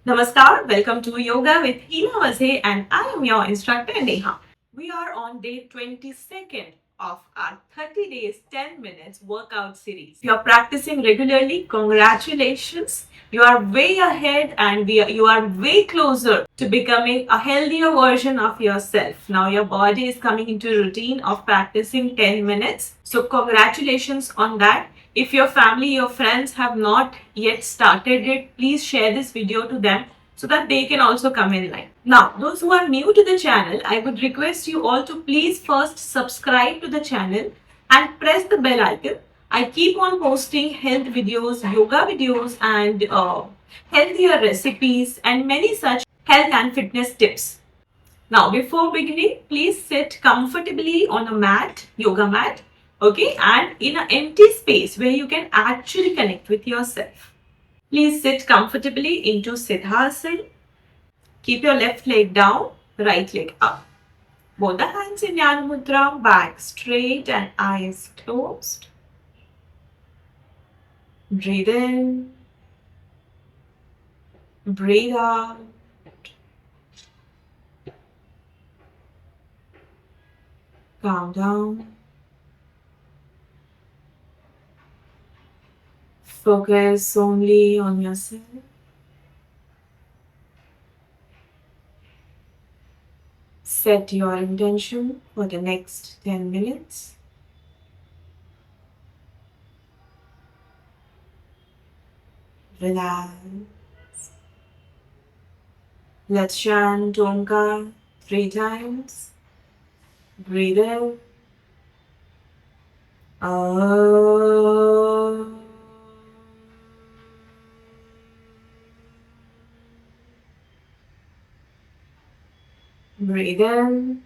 Namaskar, welcome to Yoga with Heena Vaze and I am your instructor Neha. We are on day 22nd of our 30 days 10 minutes workout series. You're practicing regularly, congratulations. You are way ahead and you are way closer to becoming a healthier version of yourself. Now your body is coming into a routine of practicing 10 minutes. So congratulations on that. If your family, your friends have not yet started it, please share this video to them so that they can also come in line. Now, those who are new to the channel, I would request you all to please first subscribe to the channel and press the bell icon. I keep on posting health videos, yoga videos and healthier recipes and many such health and fitness tips. Now, before beginning, please sit comfortably on a mat, yoga mat, okay, and in an empty space where you can actually connect with yourself. Please sit comfortably into Siddhasana. Keep your left leg down, right leg up. Both the hands in Jnana Mudra, back straight and eyes closed. Breathe in, breathe out. Calm down. Focus only on yourself. Set your intention for the next 10 minutes. Relax. Let's chant Omkar 3 times. Breathe in. Breathe in.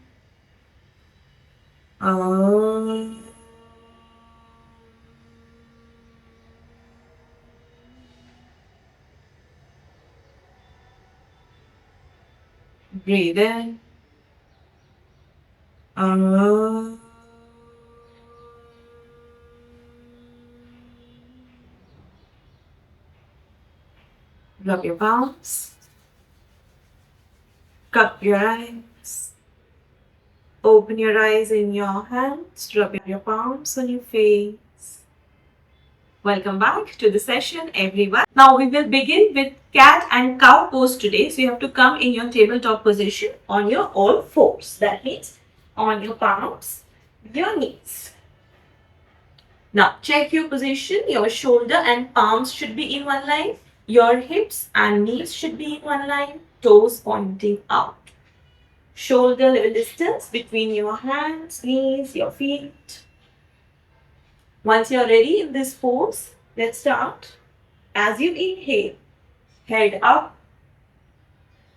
Breathe in. Rub your palms. Cup your eyes. Open your eyes in your hands. Rub your palms on your face. Welcome back to the session, everyone. Now we will begin with cat and cow pose today. So you have to come in your tabletop position on your all fours. That means on your palms, your knees. Now check your position. Your shoulder and palms should be in one line. Your hips and knees should be in one line. Toes pointing out. Shoulder level distance between your hands, knees, your feet. Once you're ready in this pose, let's start. As you inhale, head up,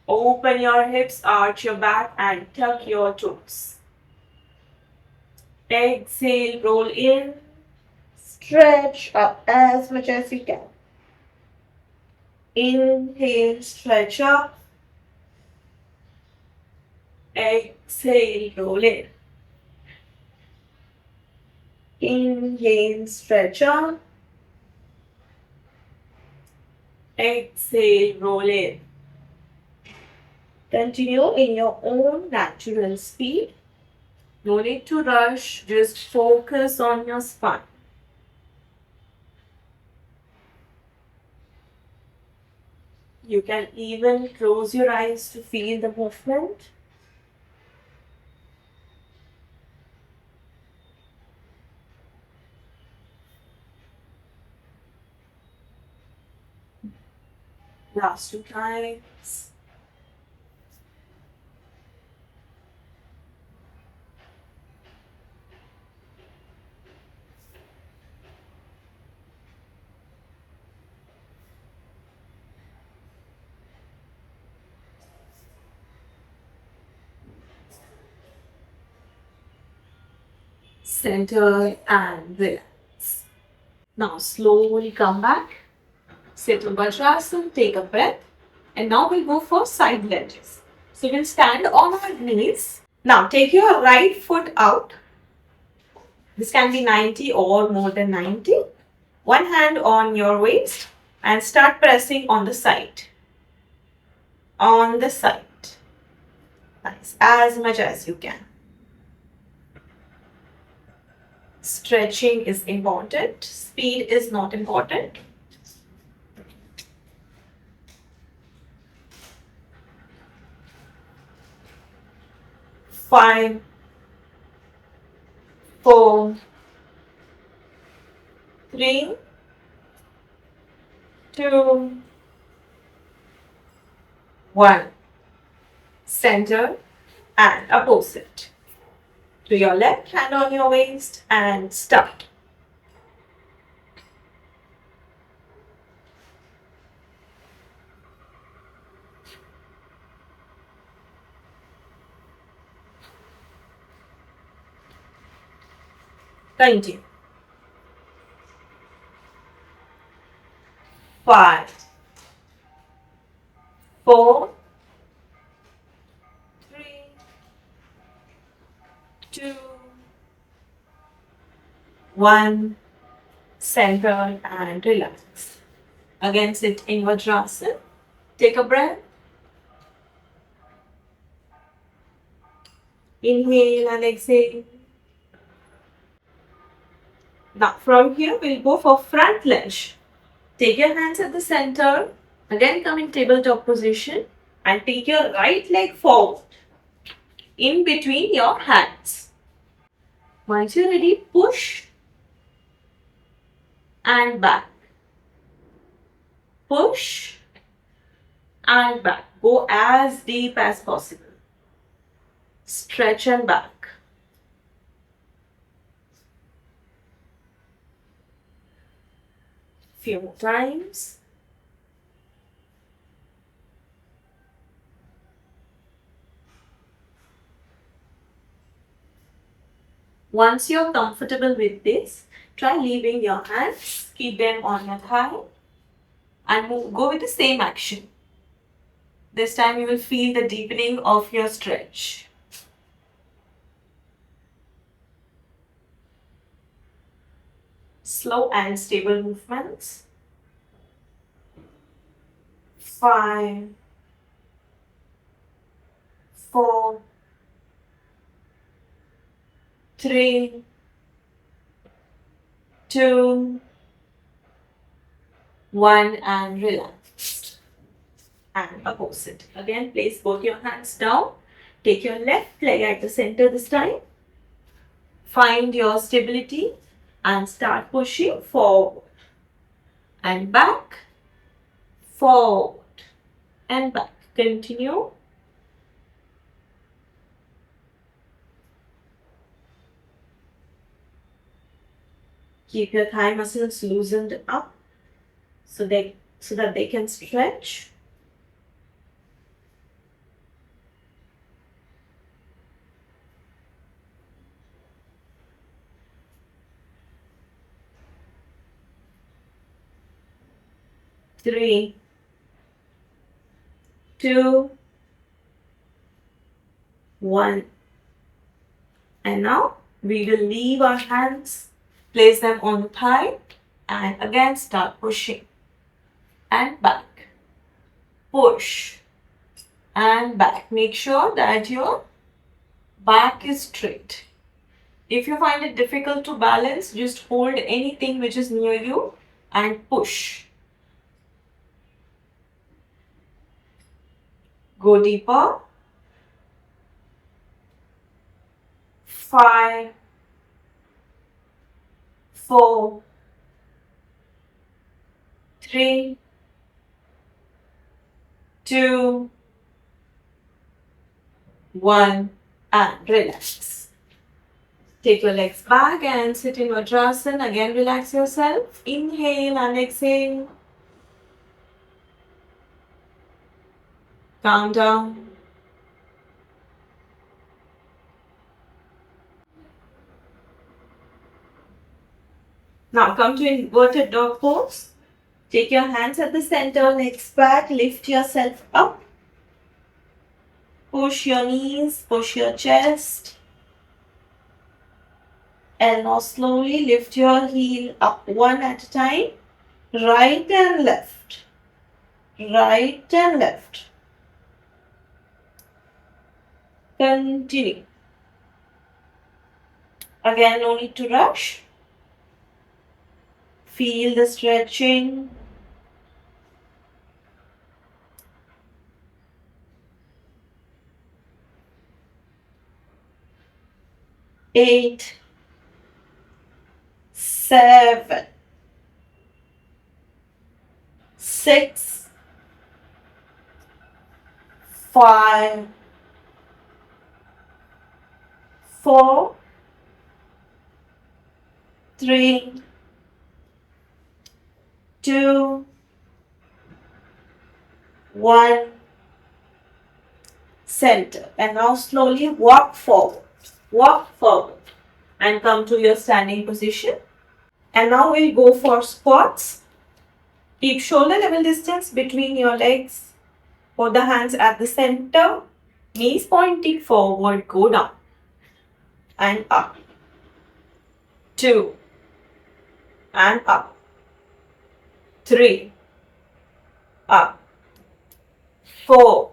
open your hips, arch your back and tuck your toes. Exhale, roll in, stretch up as much as you can. Inhale, stretch up. Exhale, roll in. Inhale, stretch up. Exhale, roll in. Continue in your own natural speed. No need to rush, just focus on your spine. You can even close your eyes to feel the movement. Last 2 times. Center and relax. Now slowly come back. Sit in Vajrasana, take a breath. And now we'll go for side lunges. So we'll stand on our knees. Now take your right foot out. This can be 90 or more than 90. One hand on your waist and start pressing on the side. on the side. Nice, as much as you can. Stretching is important. Speed is not important. Five, four, three, two, one. Center and opposite. To your left, hand on your waist and start. Continue. 5, 4, 3, 2, 1. Center and relax. Again, sit in Vajrasana. Take a breath. Inhale and exhale. Now from here, we'll go for front lunge. Take your hands at the center. Again, come in tabletop position and take your right leg forward in between your hands. Once you're ready, push and back. Push and back. Go as deep as possible. Stretch and back. Few more times. Once you're comfortable with this, try leaving your hands, keep them on your thigh and go with the same action. This time you will feel the deepening of your stretch. Slow and stable movements. 5, 4, 3, 2, 1 and relax. And opposite. Again, place both your hands down. Take your left leg at the center this time. Find your stability and start pushing forward and back, forward and back. Continue. Keep your thigh muscles loosened up so that they can stretch. Three, 2, 1. And now we will leave our hands, place them on the thigh and again start pushing and back. Push and back. Make sure that your back is straight. If you find it difficult to balance, just hold anything which is near you and push. Go deeper. 5, 4, 3, 2, 1 and relax. Take your legs back and sit in Vajrasana. Again, relax yourself. Inhale and exhale. Calm down. Now come to inverted dog pose. Take your hands at the center, legs back, lift yourself up. Push your knees, push your chest. And now slowly lift your heel up one at a time. Right and left. Right and left. Continue. Again, no need to rush. Feel the stretching. Eight, 7, 6, 5, 4, 3, 2, 1. Center. And now slowly walk forward. Walk forward. And come to your standing position. And now we'll go for squats. Keep shoulder level distance between your legs. Hold the hands at the center. Knees pointing forward. Go down. And up. 2. And up. 3. Up. 4.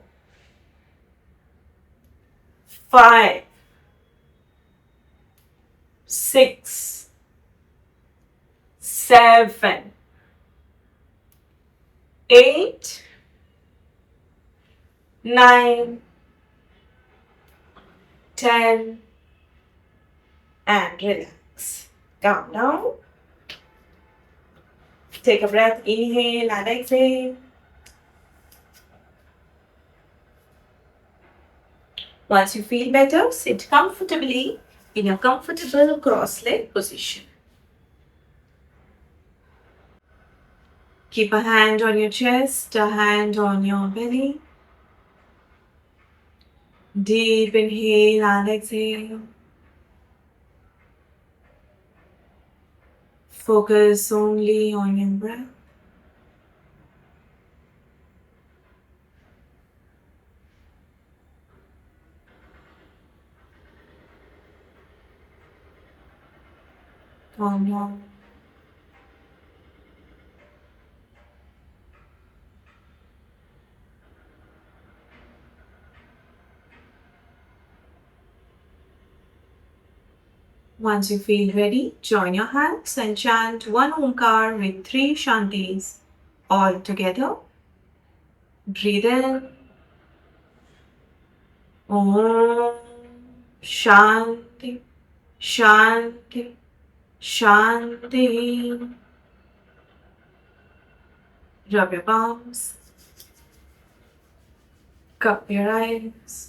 5. 6. 7. 8. 9. 10. And relax. Calm down. Take a breath. Inhale and exhale. Once you feel better, sit comfortably in a comfortable cross-leg position. Keep a hand on your chest, a hand on your belly. Deep inhale and exhale. Focus only on your breath. Calm down. Once you feel ready, join your hands and chant one Omkar with 3 Shantis all together. Breathe in. Om Shanti Shanti Shanti. Rub your palms. Cup your eyes.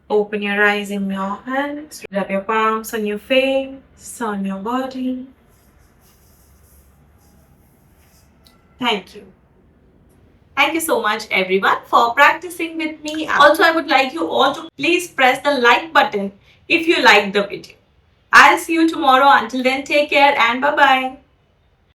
Open your eyes in your hands. Rub your palms on your face, on your body. Thank you. Thank you so much everyone for practicing with me. Also, I would like you all to please press the like button if you liked the video. I'll see you tomorrow. Until then, take care and bye-bye.